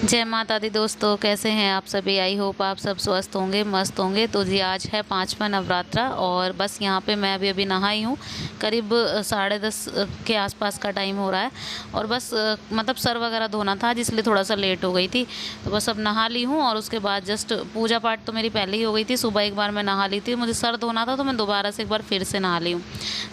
जय माता दी दोस्तों, कैसे हैं आप सभी। आई होप आप सब स्वस्थ होंगे, मस्त होंगे। तो जी आज है 5वां नवरात्रा और बस यहाँ पे मैं अभी नहाई हूँ। करीब 10:30 के आसपास का टाइम हो रहा है और बस मतलब सर वगैरह धोना था जिसलिए थोड़ा सा लेट हो गई थी। तो बस अब नहा ली हूँ और उसके बाद जस्ट पूजा पाठ तो मेरी पहले ही हो गई थी। सुबह एक बार मैं नहा ली थी, मुझे सर धोना था तो मैं दोबारा से एक बार फिर से नहा ली हूँ।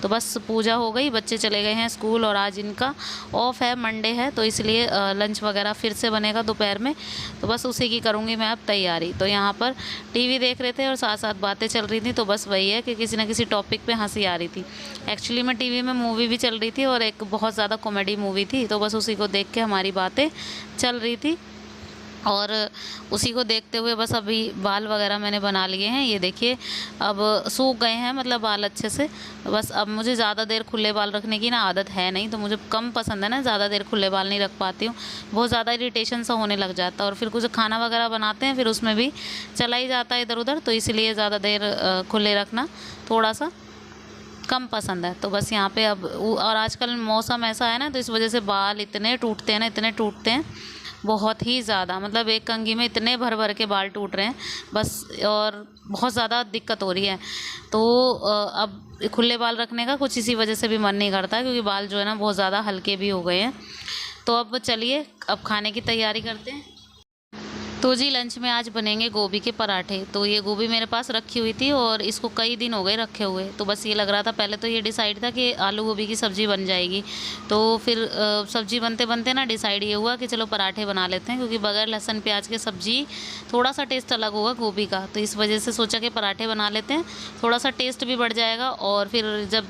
तो बस पूजा हो गई, बच्चे चले गए हैं स्कूल और आज इनका ऑफ है, मंडे है, तो इसलिए लंच वगैरह फिर से बनेगा दोपहर में। तो बस उसी की करूँगी मैं अब तैयारी। तो यहाँ पर टीवी देख रहे थे और साथ साथ बातें चल रही थी। तो बस वही है कि किसी न किसी टॉपिक पे हंसी आ रही थी। एक्चुअली में टीवी में मूवी भी चल रही थी और एक बहुत ज़्यादा कॉमेडी मूवी थी, तो बस उसी को देख के हमारी बातें चल रही थी और उसी को देखते हुए बस अभी बाल वगैरह मैंने बना लिए हैं। ये देखिए अब सूख गए हैं, मतलब बाल अच्छे से। बस अब मुझे ज़्यादा देर खुले बाल रखने की ना आदत है नहीं, तो मुझे कम पसंद है ना, ज़्यादा देर खुले बाल नहीं रख पाती हूँ। बहुत ज़्यादा इरिटेशन सा होने लग जाता है और फिर कुछ खाना वगैरह बनाते हैं फिर उसमें भी चला ही जाता है इधर उधर, तो इसलिए ज़्यादा देर खुले रखना थोड़ा सा कम पसंद है। तो बस यहाँ पे अब और आजकल मौसम ऐसा है ना, तो इस वजह से बाल इतने टूटते हैं ना, इतने टूटते हैं बहुत ही ज़्यादा, मतलब एक कंघी में इतने भर भर के बाल टूट रहे हैं बस, और बहुत ज़्यादा दिक्कत हो रही है। तो अब खुले बाल रखने का कुछ इसी वजह से भी मन नहीं करता क्योंकि बाल जो है ना बहुत ज़्यादा हल्के भी हो गए हैं। तो अब चलिए अब खाने की तैयारी करते हैं। तो जी लंच में आज बनेंगे गोभी के पराठे। तो ये गोभी मेरे पास रखी हुई थी और इसको कई दिन हो गए रखे हुए, तो बस ये लग रहा था, पहले तो ये डिसाइड था कि आलू गोभी की सब्ज़ी बन जाएगी। तो फिर सब्ज़ी बनते बनते ना डिसाइड ये हुआ कि चलो पराठे बना लेते हैं, क्योंकि बगैर लहसुन प्याज के सब्ज़ी थोड़ा सा टेस्ट अलग होगा गोभी का। तो इस वजह से सोचा कि पराठे बना लेते हैं, थोड़ा सा टेस्ट भी बढ़ जाएगा। और फिर जब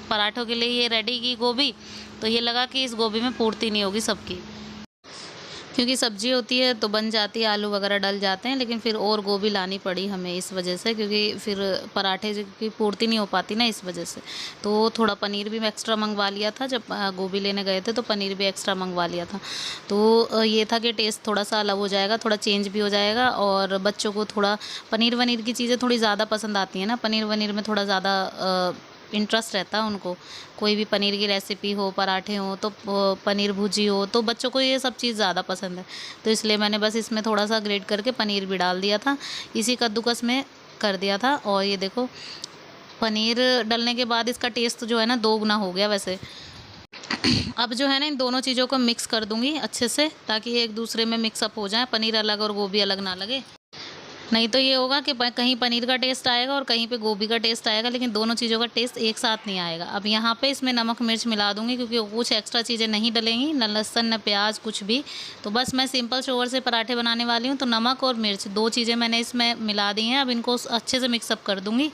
पराठों के लिए ये रेडी की गोभी, तो ये लगा कि इस गोभी में पूर्ति नहीं होगी सबकी, क्योंकि सब्ज़ी होती है तो बन जाती है, आलू वगैरह डल जाते हैं, लेकिन फिर और गोभी लानी पड़ी हमें इस वजह से, क्योंकि फिर पराठे की पूर्ति नहीं हो पाती ना इस वजह से। तो थोड़ा पनीर भी मैं एक्स्ट्रा मंगवा लिया था, जब गोभी लेने गए थे तो पनीर भी एक्स्ट्रा मंगवा लिया था। तो ये था कि टेस्ट थोड़ा सा अलग हो जाएगा, थोड़ा चेंज भी हो जाएगा और बच्चों को थोड़ा पनीर वनीर की चीज़ें थोड़ी ज़्यादा पसंद आती हैं ना, पनीर वनीर में थोड़ा ज़्यादा इंटरेस्ट रहता है उनको। कोई भी पनीर की रेसिपी हो, पराठे हो, तो पनीर भुजी हो, तो बच्चों को ये सब चीज़ ज़्यादा पसंद है। तो इसलिए मैंने बस इसमें थोड़ा सा ग्रेट करके पनीर भी डाल दिया था, इसी कद्दूकस में कर दिया था। और ये देखो पनीर डलने के बाद इसका टेस्ट जो है ना दोगुना हो गया वैसे। अब जो है ना इन दोनों चीज़ों को मिक्स कर दूँगी अच्छे से, ताकि एक दूसरे में मिक्सअप हो जाए, पनीर अलग और गोभी अलग ना लगे। नहीं तो ये होगा कि कहीं पनीर का टेस्ट आएगा और कहीं पे गोभी का टेस्ट आएगा, लेकिन दोनों चीज़ों का टेस्ट एक साथ नहीं आएगा। अब यहाँ पे इसमें नमक मिर्च मिला दूँगी, क्योंकि कुछ एक्स्ट्रा चीज़ें नहीं डलेंगी, न लहसुन न प्याज कुछ भी। तो बस मैं सिंपल शोवर से पराठे बनाने वाली हूँ, तो नमक और मिर्च 2 चीज़ें मैंने इसमें मिला दी हैं। अब इनको अच्छे से मिक्सअप कर दूँगी।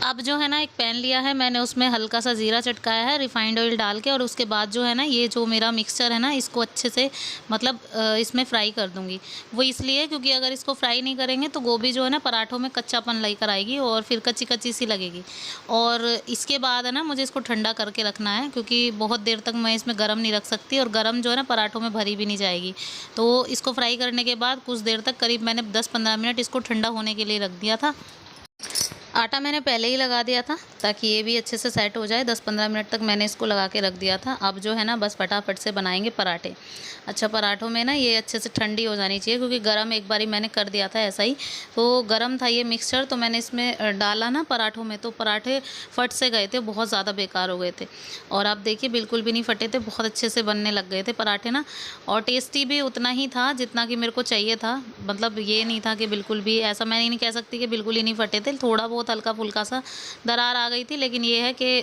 अब जो है ना एक पैन लिया है मैंने, उसमें हल्का सा ज़ीरा चटकाया है रिफाइंड ऑयल डाल के, और उसके बाद जो है ना ये जो मेरा मिक्सचर है ना इसको अच्छे से मतलब इसमें फ्राई कर दूंगी। वो इसलिए क्योंकि अगर इसको फ्राई नहीं करेंगे तो गोभी जो है ना पराठों में कच्चापन लेकर आएगी और फिर कच्ची कच्ची सी लगेगी। और इसके बाद है ना मुझे इसको ठंडा करके रखना है, क्योंकि बहुत देर तक मैं इसमें गर्म नहीं रख सकती, और गर्म जो है ना पराठों में भरी भी नहीं जाएगी। तो इसको फ्राई करने के बाद कुछ देर तक, करीब मैंने 10-15 मिनट इसको ठंडा होने के लिए रख दिया था। आटा मैंने पहले ही लगा दिया था ताकि ये भी अच्छे से सेट हो जाए। 10-15 मिनट तक मैंने इसको लगा के रख दिया था। अब जो है ना बस फटाफट से बनाएंगे पराठे। अच्छा पराठों में ना ये अच्छे से ठंडी हो जानी चाहिए, क्योंकि गरम एक बारी मैंने कर दिया था ऐसा ही, तो गरम था ये मिक्सचर, तो मैंने इसमें डाला ना पराठों में, तो पराठे फट से गए थे, बहुत ज़्यादा बेकार हो गए थे। और आप देखिए बिल्कुल भी नहीं फटे थे, बहुत अच्छे से बनने लग गए थे पराठे ना। और टेस्टी भी उतना ही था जितना कि मेरे को चाहिए था, मतलब ये नहीं था कि बिल्कुल भी, ऐसा मैं नहीं कह सकती कि बिल्कुल ही नहीं फटे थे, थोड़ा बहुत हल्का फुल्का सा दरार आ गई थी, लेकिन ये है कि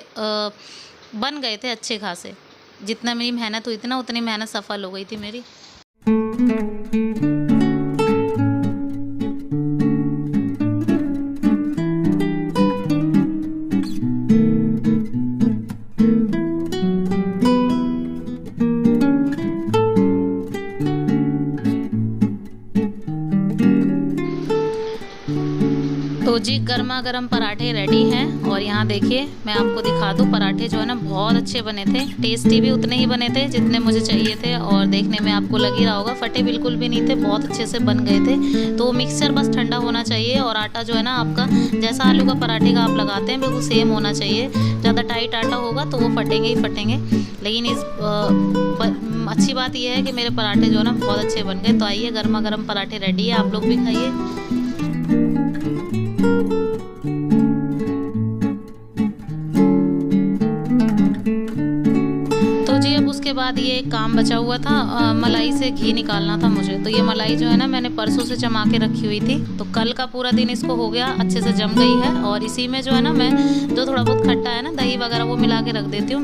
बन गए थे अच्छे खासे। जितना मेरी मेहनत हुई थी ना उतनी मेहनत सफल हो गई थी मेरी। तो जी गर्मा गर्म पराठे रेडी हैं, और यहाँ देखिए मैं आपको दिखा दूँ, पराठे जो है ना बहुत अच्छे बने थे, टेस्टी भी उतने ही बने थे जितने मुझे चाहिए थे, और देखने में आपको लग ही रहा होगा फटे बिल्कुल भी नहीं थे, बहुत अच्छे से बन गए थे। तो मिक्सचर बस ठंडा होना चाहिए, और आटा जो है ना आपका जैसा आलू का पराठे का आप लगाते हैं बिल्कुल सेम होना चाहिए। ज़्यादा टाइट आटा होगा तो वो फटेंगे ही फटेंगे, लेकिन इस अच्छी बात यह है कि मेरे पराठे जो है ना बहुत अच्छे बन गए। तो आइए, गर्मा गर्म पराठे रेडी है, आप लोग भी खाइए। तो जी अब उसके बाद ये एक काम बचा हुआ था, मलाई से घी निकालना था मुझे। तो ये मलाई जो है ना मैंने परसों से जमा के रखी हुई थी, तो कल का पूरा दिन इसको हो गया, अच्छे से जम गई है। और इसी में जो है ना मैं जो थोड़ा बहुत खट्टा है ना, दही वगैरह वो मिला के रख देती हूँ।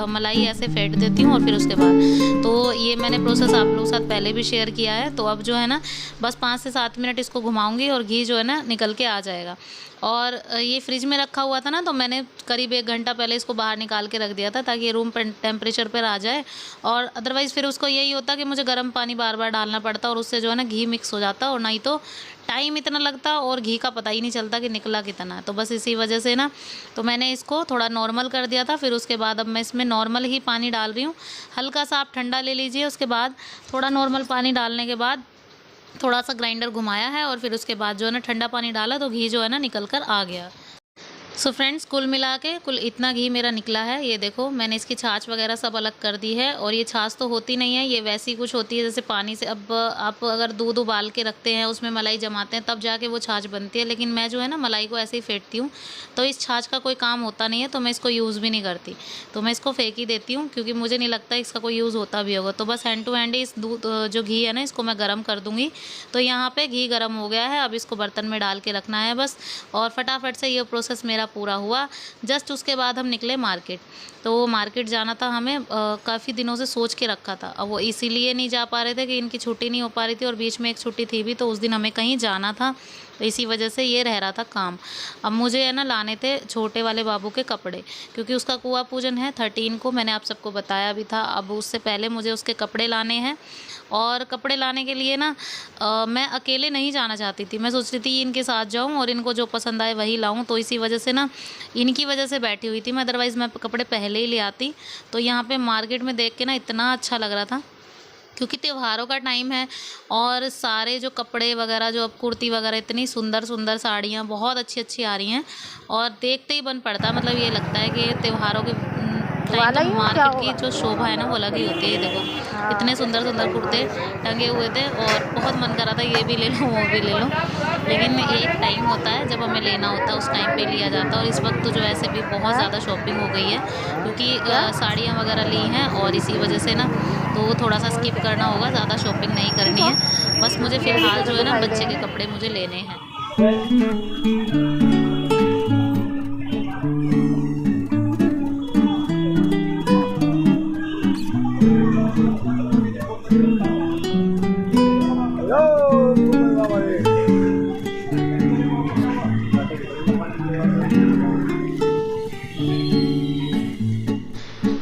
मलाई ऐसे फेंट देती हूँ और फिर उसके बाद तो ये मैंने प्रोसेस आप लोगों के साथ पहले भी शेयर किया है। तो अब जो है ना बस 5 से 7 मिनट इसको घुमाऊँगी और घी जो है ना निकल के आ जाएगा। और ये फ्रिज में रखा हुआ था ना, तो मैंने करीब 1 घंटा पहले इसको बाहर निकाल के रख दिया था ताकि ये रूम टेम्परेचर पर आ जाए। और अदरवाइज़ फिर उसको यही होता कि मुझे गर्म पानी बार बार डालना पड़ता और उससे जो है ना घी मिक्स हो जाता, और नहीं तो टाइम इतना लगता और घी का पता ही नहीं चलता कि निकला कितना। तो बस इसी वजह से ना तो मैंने इसको थोड़ा नॉर्मल कर दिया था। फिर उसके बाद अब मैं इसमें नॉर्मल ही पानी डाल रही हूँ। हल्का सा आप ठंडा ले लीजिए, उसके बाद थोड़ा नॉर्मल पानी डालने के बाद थोड़ा सा ग्राइंडर घुमाया है और फिर उसके बाद जो है ना ठंडा पानी डाला तो घी जो है ना निकल कर आ गया। सो फ्रेंड्स, कुल मिला के कुल इतना घी मेरा निकला है। ये देखो मैंने इसकी छाछ वगैरह सब अलग कर दी है। और ये छाछ तो होती नहीं है, ये वैसी कुछ होती है जैसे पानी से। अब आप अगर दूध उबाल के रखते हैं, उसमें मलाई जमाते हैं, तब जाके वो छाछ बनती है। लेकिन मैं जो है ना मलाई को ऐसे ही फेंटती हूँ, तो इस छाछ का कोई काम होता नहीं है, तो मैं इसको यूज़ भी नहीं करती। तो मैं इसको फेंक ही देती हूँ क्योंकि मुझे नहीं लगता इसका कोई यूज़ होता भी होगा। तो बस हैंड टू हैंड इस दूध जो घी है ना इसको मैं गर्म कर दूँगी। तो यहाँ पर घी गर्म हो गया है, अब इसको बर्तन में डाल के रखना है बस। और फटाफट से ये प्रोसेस मेरा पूरा हुआ। जस्ट उसके बाद हम निकले मार्केट। तो मार्केट जाना था हमें, काफ़ी दिनों से सोच के रखा था। अब वो इसीलिए नहीं जा पा रहे थे कि इनकी छुट्टी नहीं हो पा रही थी, और बीच में एक छुट्टी थी भी, तो उस दिन हमें कहीं जाना था, तो इसी वजह से ये रह रहा था काम। अब मुझे है ना लाने थे छोटे वाले बाबू के कपड़े, क्योंकि उसका कुआं पूजन है 13 को, मैंने आप सबको बताया भी था। अब उससे पहले मुझे उसके कपड़े लाने हैं। और कपड़े लाने के लिए ना मैं अकेले नहीं जाना चाहती थी, मैं सोच रही थी इनके साथ जाऊं और इनको जो पसंद आए वही लाऊं। तो इसी वजह से ना इनकी वजह से बैठी हुई थी मैं, अदरवाइज़ मैं कपड़े पहले ही ले आती। तो यहाँ पे मार्केट में देख के ना इतना अच्छा लग रहा था, क्योंकि त्योहारों का टाइम है और सारे जो कपड़े वगैरह, जो अब कुर्ती वगैरह, इतनी सुंदर सुंदर साड़ियाँ बहुत अच्छी अच्छी आ रही हैं। और देखते ही बन पड़ता है, मतलब ये लगता है कि त्योहारों के टाइम मार्केट की जो शोभा है ना वो अलग ही होती है। देखो इतने सुंदर सुंदर कुर्ते टंगे हुए थे और बहुत मन कर रहा था ये भी ले लो वो भी ले लो, लेकिन एक टाइम होता है जब हमें लेना होता है, उस टाइम पे लिया जाता है। और इस वक्त तो जो ऐसे भी बहुत ज़्यादा शॉपिंग हो गई है, क्योंकि साड़ियाँ वगैरह ली हैं और इसी वजह से ना तो थोड़ा सा स्किप करना होगा, ज़्यादा शॉपिंग नहीं करनी है। बस मुझे फ़िलहाल जो है ना बच्चे के कपड़े मुझे लेने हैं।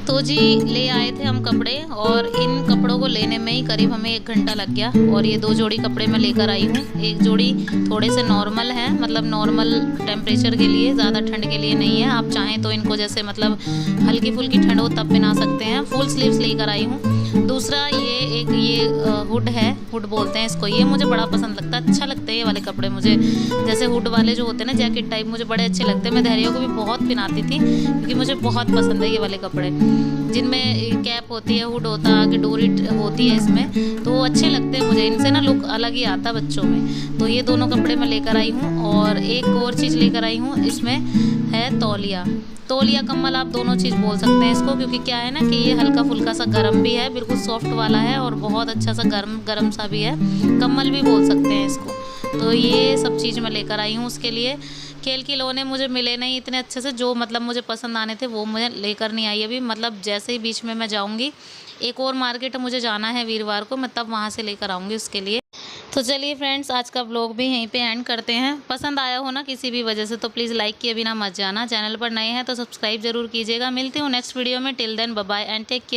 तो जी ले आए थे हम कपड़े, और इन कपड़ों को लेने में ही करीब हमें 1 घंटा लग गया। और ये 2 जोड़ी कपड़े मैं लेकर आई हूँ। एक जोड़ी थोड़े से नॉर्मल है, मतलब नॉर्मल टेम्परेचर के लिए, ज़्यादा ठंड के लिए नहीं है। आप चाहें तो इनको जैसे मतलब हल्की फुल्की ठंड हो तब पहना सकते हैं। फुल स्लीव्स लेकर आई हूँ। दूसरा ये हुड है, हुड बोलते हैं इसको, ये मुझे बड़ा पसंद लगता है, अच्छा लगता है ये वाले कपड़े मुझे। जैसे हुड वाले जो होते हैं ना जैकेट टाइप, मुझे बड़े अच्छे लगते हैं। मैं धैर्यों को भी बहुत पहनाती थी क्योंकि मुझे बहुत पसंद है ये वाले कपड़े, जिनमें कैप होती है, हुड होता है, आगे डोरी होती है इसमें, तो वो अच्छे लगते हैं मुझे। इनसे ना लुक अलग ही आता बच्चों में। तो ये दोनों कपड़े मैं लेकर आई हूँ। और एक और चीज़ लेकर आई हूँ, इसमें है तौलिया। तौलिया कम्बल आप दोनों चीज़ बोल सकते हैं इसको, क्योंकि क्या है ना कि ये हल्का फुल्का सा गर्म भी है, बिल्कुल सॉफ्ट वाला है, और बहुत अच्छा सा गर्म सा भी है। कम्बल भी बोल सकते हैं इसको। तो ये सब चीज़ मैं लेकर आई हूँ उसके लिए। खेल खिलौने मुझे मिले नहीं इतने अच्छे से, जो मतलब मुझे पसंद आने थे वो मुझे लेकर नहीं आई अभी। मतलब जैसे ही बीच में मैं जाऊँगी, एक और मार्केट मुझे जाना है वीरवार को, मैं तब वहाँ से लेकर आऊँगी उसके लिए। तो चलिए फ्रेंड्स, आज का व्लॉग भी यहीं पे एंड करते हैं। पसंद आया हो ना किसी भी वजह से तो प्लीज़ लाइक किए बिना मत जाना। चैनल पर नए हैं तो सब्सक्राइब जरूर कीजिएगा। मिलती हूँ नेक्स्ट वीडियो में। Till then bye bye and take care.